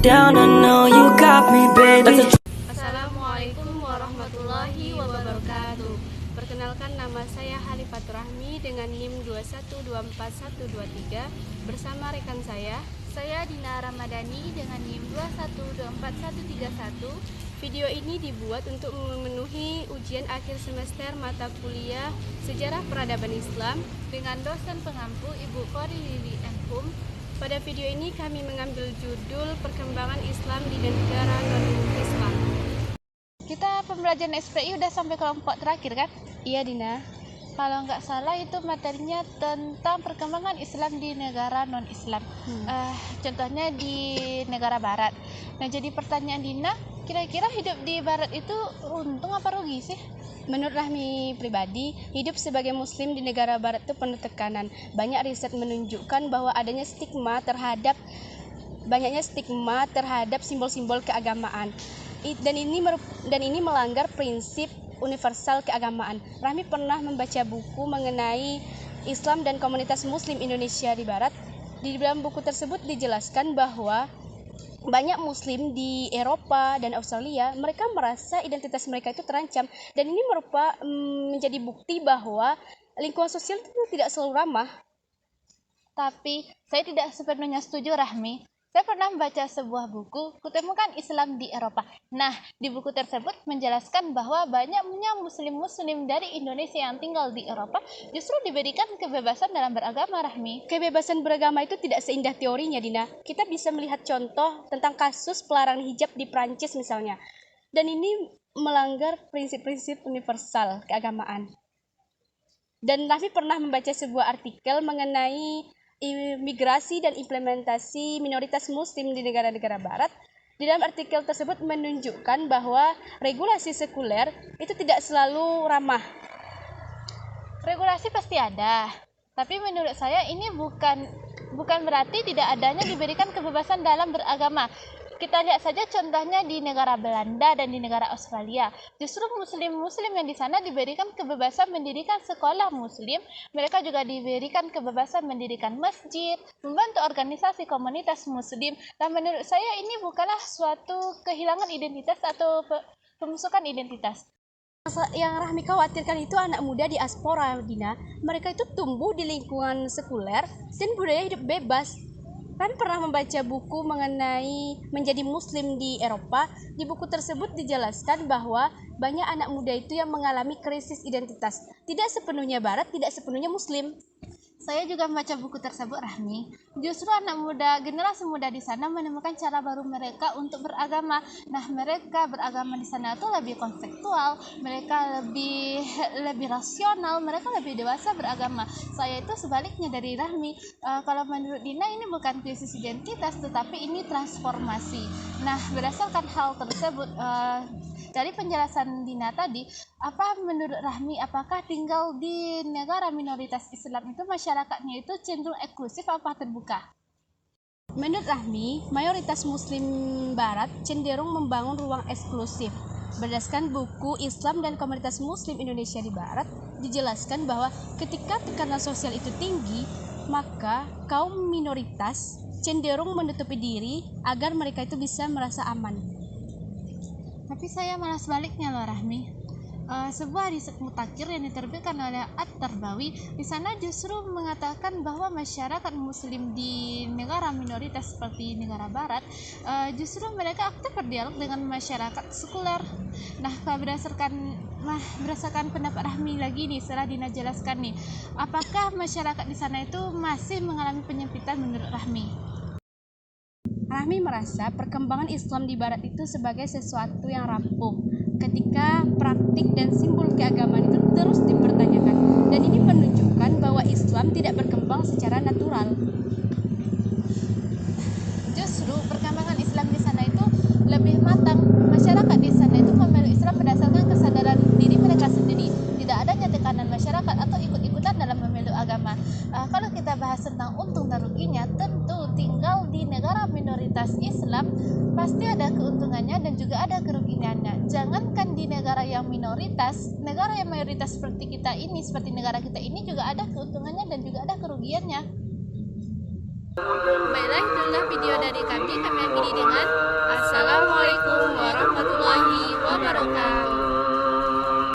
down, I know you got me, baby. Assalamualaikum warahmatullahi wabarakatuh. Perkenalkan, nama saya Halifatur Rahmi dengan NIM 2124123 bersama rekan saya Dina Ramadhani dengan NIM 2124131. Video ini dibuat untuk memenuhi ujian akhir semester mata kuliah Sejarah Peradaban Islam dengan dosen pengampu Ibu Kori Lili Enhum. Pada video ini kami mengambil judul Perkembangan Islam di Negara Non-Islam. Kita pembelajaran SPI udah sampai kelompok terakhir kan? Iya Dina. Kalau nggak salah itu materinya tentang perkembangan Islam di negara non-Islam. Contohnya di negara Barat. Nah, jadi pertanyaan Dina, kira-kira hidup di Barat itu untung apa rugi sih? Menurut Rahmi pribadi, hidup sebagai muslim di negara barat itu penuh tekanan. Banyak riset menunjukkan bahwa banyaknya stigma terhadap simbol-simbol keagamaan. Dan ini melanggar prinsip universal keagamaan. Rahmi pernah membaca buku mengenai Islam dan komunitas muslim Indonesia di barat. Di dalam buku tersebut dijelaskan bahwa banyak muslim di Eropa dan Australia, mereka merasa identitas mereka itu terancam, dan ini menjadi bukti bahwa lingkungan sosial itu tidak selalu ramah. Tapi saya tidak sepenuhnya setuju, Rahmi. Saya pernah membaca sebuah buku, Kutemukan Islam di Eropa. Nah, di buku tersebut menjelaskan bahwa banyaknya muslim-muslim dari Indonesia yang tinggal di Eropa justru diberikan kebebasan dalam beragama, Rahmi. Kebebasan beragama itu tidak seindah teorinya, Dina. Kita bisa melihat contoh tentang kasus pelarangan hijab di Prancis misalnya. Dan ini melanggar prinsip-prinsip universal keagamaan. Dan Rahmi pernah membaca sebuah artikel mengenai imigrasi dan implementasi minoritas muslim di negara-negara barat. Di dalam artikel tersebut menunjukkan bahwa regulasi sekuler itu tidak selalu ramah. Regulasi pasti ada, tapi menurut saya ini bukan berarti tidak adanya diberikan kebebasan dalam beragama. Kita lihat saja contohnya di negara Belanda dan di negara Australia. Justru muslim-muslim yang di sana diberikan kebebasan mendirikan sekolah muslim. Mereka juga diberikan kebebasan mendirikan masjid, membantu organisasi komunitas muslim. Dan menurut saya ini bukanlah suatu kehilangan identitas atau pemusukan identitas. Yang Rahmi khawatirkan itu anak muda diaspora, Dina. Mereka itu tumbuh di lingkungan sekuler dan budaya hidup bebas. Kami pernah membaca buku mengenai menjadi muslim di Eropa. Di buku tersebut dijelaskan bahwa banyak anak muda itu yang mengalami krisis identitas. Tidak sepenuhnya barat, tidak sepenuhnya muslim. Saya juga membaca buku tersebut, Rahmi. Justru anak muda, generasi muda di sana menemukan cara baru mereka untuk beragama. Nah, mereka beragama di sana itu lebih konseptual, mereka lebih rasional, mereka lebih dewasa beragama. Saya itu sebaliknya dari Rahmi. Kalau menurut Dina ini bukan krisis identitas, tetapi ini transformasi. Nah, berdasarkan hal tersebut, dari penjelasan Dina tadi, apa menurut Rahmi, apakah tinggal di negara minoritas Islam itu masyarakatnya itu cenderung eksklusif apa terbuka? Menurut Rahmi, mayoritas muslim barat cenderung membangun ruang eksklusif. Berdasarkan buku Islam dan Komunitas Muslim Indonesia di Barat, dijelaskan bahwa ketika tekanan sosial itu tinggi, maka kaum minoritas cenderung menutupi diri agar mereka itu bisa merasa aman. Tapi saya malah sebaliknya loh, Rahmi. Sebuah riset mutakhir yang diterbitkan oleh At-Tarbawi di sana justru mengatakan bahwa masyarakat muslim di negara minoritas seperti negara barat justru mereka aktif berdialog dengan masyarakat sekuler. Nah, berdasarkan pendapat Rahmi lagi nih, setelah Dina jelaskan nih, apakah masyarakat di sana itu masih mengalami penyempitan menurut Rahmi? Rahmi merasa perkembangan Islam di Barat itu sebagai sesuatu yang rapuh ketika praktik dan simbol keagamaan itu terus dipertanyakan, dan ini menunjukkan bahwa Islam tidak berkembang secara natural. Justru perkembangan Islam di sana itu lebih matang. Masyarakat di sana itu memeluk Islam berdasarkan kesadaran diri mereka sendiri. Tidak adanya tekanan masyarakat atau ikut-ikutan dalam memeluk agama. Kalau kita bahas tentang untung dan ruginya, tentu tinggal di negara minoritas Islam pasti ada keuntungannya dan juga ada kerugiannya. Jangankan di negara yang minoritas, negara yang mayoritas seperti kita ini, seperti negara kita ini juga ada keuntungannya dan juga ada kerugiannya. Baiklah, itulah video dari kami akhiri dengan Assalamualaikum warahmatullahi wabarakatuh.